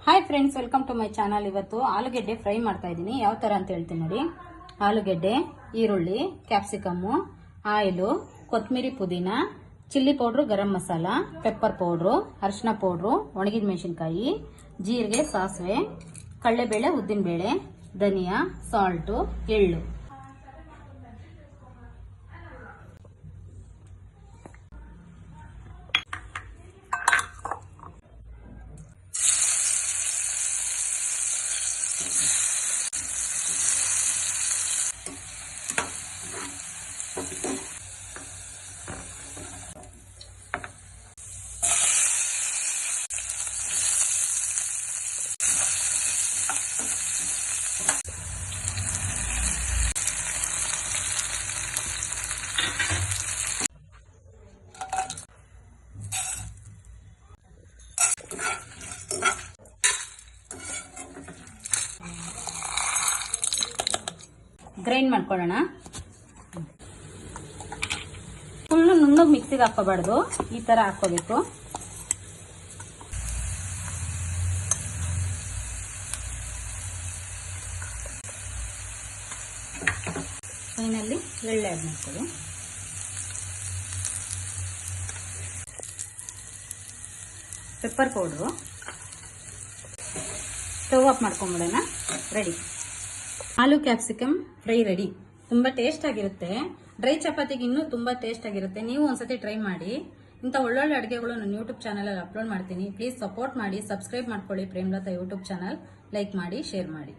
Hi friends, welcome to my channel. ಇವತ್ತು ಆಲೂಗೆಡ್ಡೆ fry ಮಾಡ್ತಾ ಇದ್ದೀನಿ. ಯಾವ ತರ ಅಂತ ಹೇಳ್ತೀನಿ ನೋಡಿ. ಆಲೂಗೆಡ್ಡೆ, ಈರುಳ್ಳಿ, ಕ್ಯಾಪ್ಸಿಕಮ್ಮು, ಆಯಿಲು, ಕೊತ್ತಂಬರಿ, ಪುದೀನ, chilli powder, garam masala, pepper powder, ಅರಿಶಿನ ಪೌಡ್ರು, ಒಣಗಿದ ಮೆಣಸಿನಕಾಯಿ, ಜೀರಿಗೆ, ಸಾಸಿವೆ, ಕಡಲೆಬೇಳೆ, ಉದ್ದಿನಬೇಳೆ, ಧನಿಯಾ, ಸಾಲ್ಟು, ಎಳ್ಳು. ಗ್ರೈಂಡ್ ಮಾಡ್ಕೊಳ್ಳೋಣ. ಫುಲ್ಲು ನುಣ್ಣಗೆ ಮಿಕ್ಸಿಗೆ ಹಾಕೋಬಾರ್ದು, ಈ ತರ ಹಾಕೋಬೇಕು. ಫೈನಲ್ಲಿ ಎಳ್ಳು ಆ್ಯಡ್ ಮಾಡ್ಕೊಳ್ಳಿ. Pepper powder. ಸ್ಟವ್ ಆಫ್ ಮಾಡ್ಕೊಂಬಿಡೋಣ. Ready. Aloo capsicum fry ready. ತುಂಬಾ ಟೇಸ್ಟ್ ಆಗಿರುತ್ತೆ. ಡ್ರೈ ಚಪಾತಿಗೆ ಇನ್ನೂ ತುಂಬಾ ಟೇಸ್ಟ್ ಆಗಿರುತ್ತೆ. ನೀವು ಒಂದ್ಸತಿ ಟ್ರೈ ಮಾಡಿ. ಇಂಥ ಒಳ್ಳೊಳ್ಳೆ ಅಡುಗೆಗಳು ನನ್ನ ಯೂಟ್ಯೂಬ್ ಚಾನಲ್ ಅಲ್ಲಿ ಅಪ್ಲೋಡ್ ಮಾಡ್ತೀನಿ. ಪ್ಲೀಸ್ ಸಪೋರ್ಟ್ ಮಾಡಿ, ಸಬ್ಸ್ಕ್ರೈಬ್ ಮಾಡ್ಕೊಳ್ಳಿ ಪ್ರೇಮಲತಾ ಯೂಟ್ಯೂಬ್ ಚಾನಲ್. ಲೈಕ್ ಮಾಡಿ, ಶೇರ್ ಮಾಡಿ.